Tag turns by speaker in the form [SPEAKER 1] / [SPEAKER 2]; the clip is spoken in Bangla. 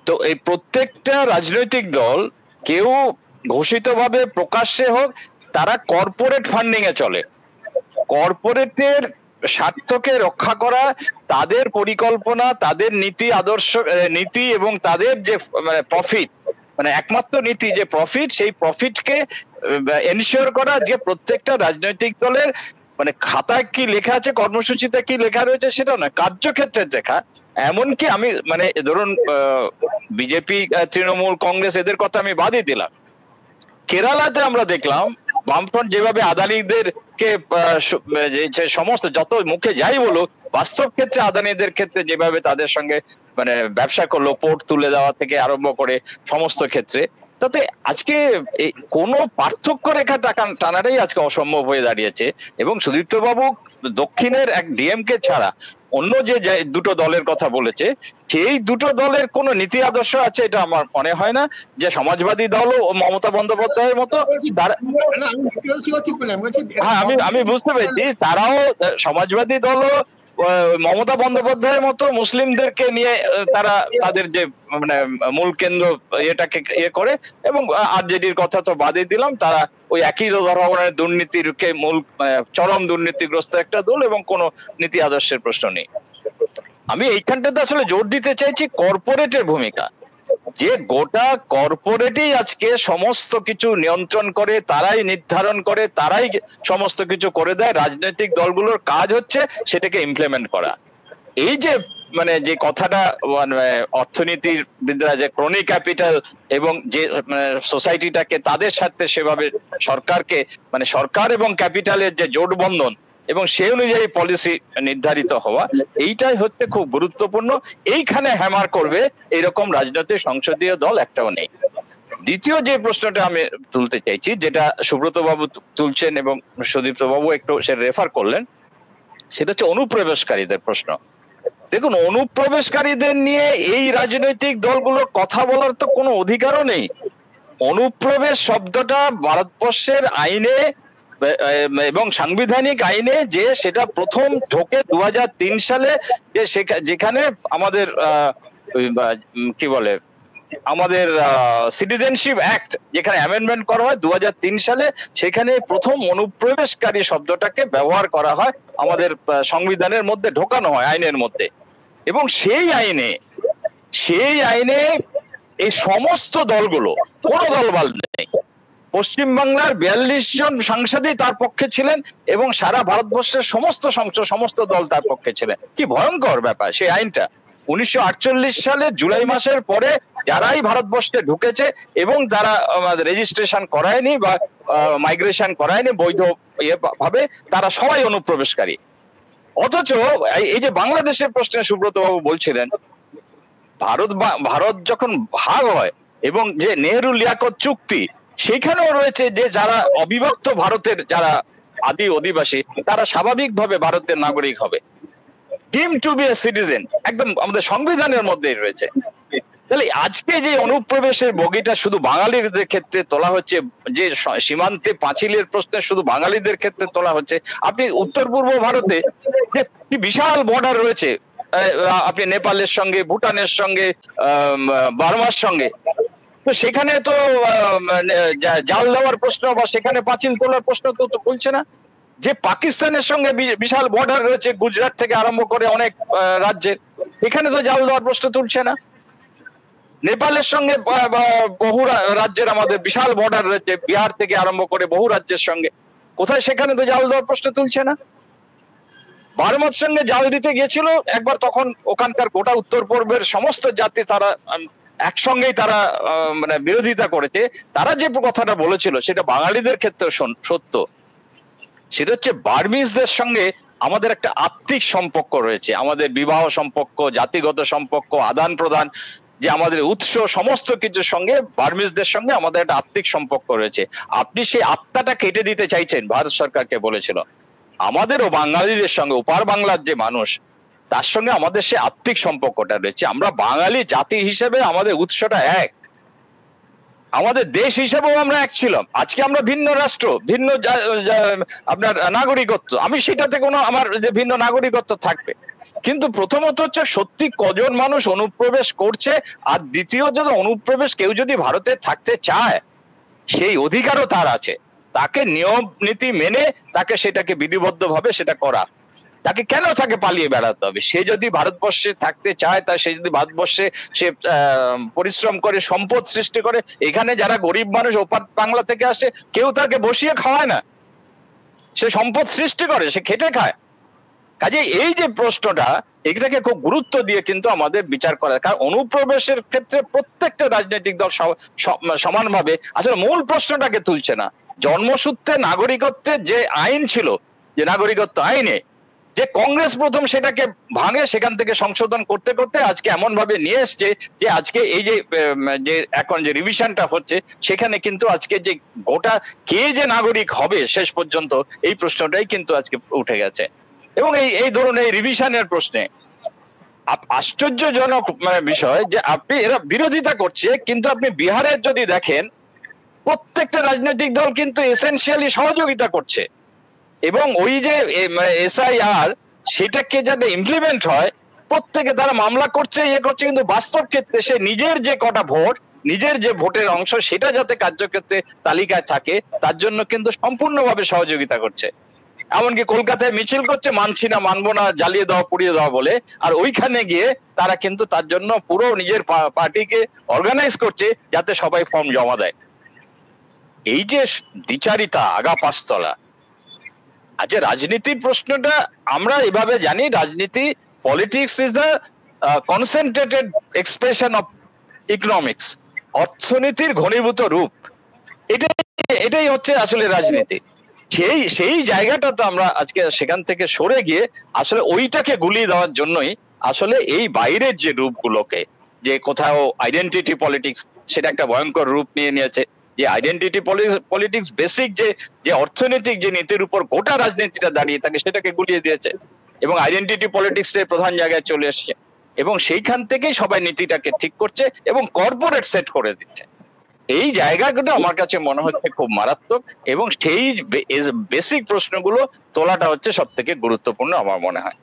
[SPEAKER 1] তো এই প্রত্যেকটা রাজনৈতিক দল কেউ ঘোষিতভাবে প্রকাশ্যে হোক, তারা কর্পোরেট ফান্ডিং এ চলে। কর্পোরেটের স্বার্থকে রক্ষা করা, তাদের পরিকল্পনা, তাদের নীতি আদর্শ, নীতি এবং তাদের যে প্রফিট, মানে একমাত্র নীতি যে প্রফিট, সেই প্রফিটকে এনশিওর করা, যে প্রত্যেকটা রাজনৈতিক দলের মানে খাতায় কি লেখা আছে, কর্মসূচিতে কি লেখা রয়েছে সেটা নয়, কার্যক্ষেত্রে দেখা। এমনকি আমি মানে ধরুন বিজেপি, তৃণমূল, কংগ্রেস এদের কথা আমি বাদই দিলাম, কেরালাতে আমরা দেখলাম বামফ্রন্ট যেভাবে আদানিদেরকে সমস্ত যত মুখে যাই বলুক, বাস্তব ক্ষেত্রে আদানিদের ক্ষেত্রে যেভাবে তাদের সঙ্গে মানে ব্যবসা করলো, পোর্ট তুলে দেওয়া থেকে আরম্ভ করে সমস্ত ক্ষেত্রে, তাতে আজকে কোনো পার্থক্য রেখা টানাটাই আজকে অসম্ভব হয়ে দাঁড়িয়েছে। এবং সুদীপ্ত বাবু দক্ষিণের এক ডিএমকে ছাড়া অন্য যে দুটো দলের কথা বলেছে, সেই দুটো দলের কোন নীতি আদর্শ আছে এটা আমার মনে হয় না। যে সমাজবাদী দল ও মমতা বন্দ্যোপাধ্যায়ের মতো, হ্যাঁ আমি বুঝতে পেরেছি, তারাও সমাজবাদী দলও মমতা বন্দ্যোপাধ্যায়ের মতো মুসলিমদেরকে নিয়ে তারা তাদের যে মানে মূল কেন্দ্র এটাকে করে, এবং আরজেডির কথা তো বাদই দিলাম, তারা ওই একই ধরনের দুর্নীতিকে মূল চরম দুর্নীতিগ্রস্ত একটা দল, এবং কোনো নীতি আদর্শের প্রশ্ন নেই। আমি এইখানটাতে আসলে জোর দিতে চাইছি কর্পোরেটের ভূমিকা, যে গোটা কর্পোরেটই আজকে সমস্ত কিছু নিয়ন্ত্রণ করে, তারাই নির্ধারণ করে, তারাই সমস্ত কিছু করে দেয়। রাজনৈতিক দলগুলোর কাজ হচ্ছে সেটাকে ইমপ্লিমেন্ট করা। এই যে মানে যে কথাটা অর্থনীতিবিদরা যে ক্রনি ক্যাপিটাল এবং যে সোসাইটিটাকে তাদের সাথে সেভাবে সরকারকে মানে সরকার এবং ক্যাপিটালের যে জোট বন্ধন এবং সেই অনুযায়ী পলিসি নির্ধারিত হওয়া, এইটাই হচ্ছে খুব গুরুত্বপূর্ণ। এইখানে হ্যামার করবে এরকম রাজনৈতিক সংসদীয় দল একটাও নেই। দ্বিতীয় যে প্রশ্নটা আমি তুলতে চাইছি, যেটা সুব্রত বাবু তুলছেন এবং সুদীপ্ত বাবু একটু সে রেফার করলেন, সেটা হচ্ছে অনুপ্রবেশকারীদের প্রশ্ন। দেখুন, অনুপ্রবেশকারীদের নিয়ে এই রাজনৈতিক দলগুলোর কথা বলার তো কোনো অধিকারও নেই। অনুপ্রবেশ শব্দটা ভারতবর্ষের আইনে এবং সাংবিধানিক আইনে যে সেটা প্রথম ঢোকে 2003 সালে, যে যেখানে আমাদের কি বলে আমাদের সিটিজেনশিপ অ্যাক্ট যেখানে অ্যামেন্ডমেন্ট করা হয় 2003 সালে, সেখানে প্রথম অনুপ্রবেশকারী শব্দটাকে ব্যবহার করা হয়, আমাদের সংবিধানের মধ্যে ঢোকানো হয় আইনের মধ্যে। এবং সেই আইনে এই সমস্ত দলগুলো, কোনো দল বাদ নেই, পশ্চিমবাংলার 42 জন সাংসদই তার পক্ষে ছিলেন এবং সারা ভারতবর্ষের সমস্ত দল তার পক্ষে ছিলেন। কি ভয়ঙ্কর ব্যাপার সেই আইনটা! 1948 সালে জুলাই মাসের পরে যারাই ভারতবর্ষে ঢুকেছে এবং তারা রেজিস্ট্রেশন করায়নি বা মাইগ্রেশন করায়নি বৈধ ভাবে, তারা সবাই অনুপ্রবেশকারী। অথচ এই যে বাংলাদেশের প্রশ্নে সুব্রত বাবু বলছিলেন, ভারত যখন ভাগ হয় এবং যে নেহেরু লিয়াকত চুক্তি, সেখানেও রয়েছে যে যারা অবিভক্ত ভারতের যারা আদি অধিবাসী, তারা স্বাভাবিকভাবে ভারতের নাগরিক হবে, ডিম টু বি এ সিটিজেন, একদম আমাদের সংবিধানের মধ্যেই রয়েছে। তাহলে আজকে যে অনুপ্রবেশের বগিটা শুধু বাঙালিদের ক্ষেত্রে তোলা হচ্ছে, যে সীমান্তে পাঁচিলের প্রশ্নে শুধু বাঙালিদের ক্ষেত্রে তোলা হচ্ছে, আপনি উত্তর পূর্ব ভারতে যে বিশাল বর্ডার রয়েছে, আপনি নেপালের সঙ্গে, ভুটানের সঙ্গে, বার্মার সঙ্গে, তো সেখানে তো জাল দেওয়ার প্রশ্ন বা সেখানে পাঁচিল তোলার প্রশ্ন তো বলছে না। যে পাকিস্তানের সঙ্গে বিশাল বর্ডার রয়েছে, গুজরাট থেকে আরম্ভ করে অনেক রাজ্যের, এখানে তো জাল দেওয়ার প্রশ্ন তুলছে না। নেপালের সঙ্গে বহু রাজ্যের আমাদের বিশাল বর্ডার রয়েছে, বিহার থেকে আরম্ভ করে বহু রাজ্যের সঙ্গে, কোথায় সেখানে তো জাল দেওয়ার প্রশ্ন তুলছে না। বার্মার সঙ্গে জাল দিতে গিয়েছিল একবার, তখন ওখানকার গোটা উত্তর পূর্বের সমস্ত জাতি তারা একসঙ্গেই তারা মানে বিরোধিতা করেছে। তারা যে কথাটা বলেছিল সেটা বাঙালিদের ক্ষেত্রে সত্য, সেটা হচ্ছে বার্মিজদের সঙ্গে আমাদের একটা আত্মিক সম্পর্ক রয়েছে, আমাদের বিবাহ সম্পর্ক, জাতিগত সম্পর্ক, আদান প্রদান, যে আমাদের উৎস, সমস্ত কিছুর সঙ্গে বার্মিজদের সঙ্গে আমাদের একটা আত্মিক সম্পর্ক রয়েছে। আপনি সেই আত্মাটা কেটে দিতে চাইছেন, ভারত সরকারকে বলেছিল। আমাদেরও বাঙালিদের সঙ্গে, ওপার বাংলার যে মানুষ, তার সঙ্গে আমাদের সে আত্মিক সম্পর্কটা রয়েছে। আমরা বাঙালি জাতি হিসেবে আমাদের উৎসটা এক, আমাদের দেশ হিসেবেও আমরা এক ছিলাম। আজকে আমরা ভিন্ন রাষ্ট্র, ভিন্ন আপনার নাগরিকত্ব, আমি সেটাতে কোনো আমার যে ভিন্ন নাগরিকত্ব থাকবে, কিন্তু প্রথমত হচ্ছে সত্যি কজন মানুষ অনুপ্রবেশ করছে, আর দ্বিতীয় যদি অনুপ্রবেশ কেউ যদি ভারতে থাকতে চায় সেই অধিকারও তার আছে, তাকে নিয়ম নীতি মেনে তাকে সেটাকে বিধিবদ্ধভাবে সেটা করা। তাকে কেন তাকে পালিয়ে বেড়াতে হবে? সে যদি ভারতবর্ষে থাকতে চায়, তা সে যদি ভারতবর্ষে সে পরিশ্রম করে সম্পদ সৃষ্টি করে, এখানে যারা গরিব মানুষ ওপার বাংলা থেকে আসে কেউ তাকে বসিয়ে খাওয়ায় না, সে সম্পদ সৃষ্টি করে, সে খেটে খায়। কাজে এই যে প্রশ্নটা, এটাকে খুব গুরুত্ব দিয়ে কিন্তু আমাদের বিচার করা, কারণ অনুপ্রবেশের ক্ষেত্রে প্রত্যেকটা রাজনৈতিক দল সমানভাবে আসলে মূল প্রশ্নটাকে তুলছে না। জন্মসূত্রে নাগরিকত্বের যে আইন ছিল, যে নাগরিকত্ব আইনে, যে কংগ্রেস প্রথম সেটাকে ভাঙে, সেখান থেকে সংশোধন করতে করতে আজকে এমন ভাবে নিয়ে এসছে যে আজকে এই যে এখন যে রিভিশনটা হচ্ছে, সেখানে কিন্তু আজকে যে গোটা কে যে নাগরিক হবে শেষ পর্যন্ত, এই প্রশ্নটাই কিন্তু আজকে উঠে গেছে। এবং এই ধরুন এই রিভিশনের প্রশ্নে আশ্চর্যজনক বিষয় যে আপনি এরা বিরোধিতা করছে, কিন্তু আপনি বিহারের যদি দেখেন প্রত্যেকটা রাজনৈতিক দল কিন্তু এসেনশিয়ালি সহযোগিতা করছে, এবং ওই যে এসআইআর সেটাকে যাতে ইমপ্লিমেন্ট হয় প্রত্যেকে তারা মামলা করছে, করছে, কিন্তু বাস্তব ক্ষেত্রে সে নিজের যে কটা ভোট, নিজের যে ভোটের অংশ সেটা যাতে কার্যক্ষেত্রে তালিকায় থাকে তার জন্য কিন্তু সম্পূর্ণভাবে সহযোগিতা করছে। এমনকি কলকাতায় মিছিল করছে, মানছি না, মানবো না, জ্বালিয়ে দেওয়া পুড়িয়ে দেওয়া বলে, আর ওইখানে গিয়ে তারা কিন্তু তার জন্য পুরো নিজের পার্টিকে অর্গানাইজ করছে যাতে সবাই ফর্ম জমা দেয়। এই যে দ্বিচারিতা, আগা পাঁচতলা। আচ্ছা, রাজনীতির প্রশ্নটা আমরা এভাবে জানি, রাজনীতি, politics is the concentrated expression of economics, অর্থনীতির ঘনীভূত রূপ। এটাই হচ্ছে আসলে রাজনীতি। সেই জায়গাটা তো আমরা আজকে সেখান থেকে সরে গিয়ে আসলে ওইটাকে গুলিয়ে দেওয়ার জন্যই আসলে এই বাইরের যে রূপগুলোকে, যে কোথাও আইডেন্টিটি পলিটিক্স সেটা একটা ভয়ঙ্কর রূপ নিয়ে নিয়েছে, যে আইডেন্টিটি পলিটিক্স বেসিক যে অর্থনৈতিক যে নীতির উপর গোটা রাজনীতিটা দাঁড়িয়ে থাকে সেটাকে গুলিয়ে দিয়েছে, এবং আইডেন্টিটি পলিটিক্স প্রধান জায়গায় চলে এসছে, এবং সেইখান থেকেই সবাই নীতিটাকে ঠিক করছে এবং কর্পোরেট সেট করে দিচ্ছে। এই জায়গাগুলো আমার কাছে মনে হচ্ছে খুব মারাত্মক, এবং সেই বেসিক প্রশ্নগুলো তোলাটা হচ্ছে সব থেকে গুরুত্বপূর্ণ আমার মনে হয়।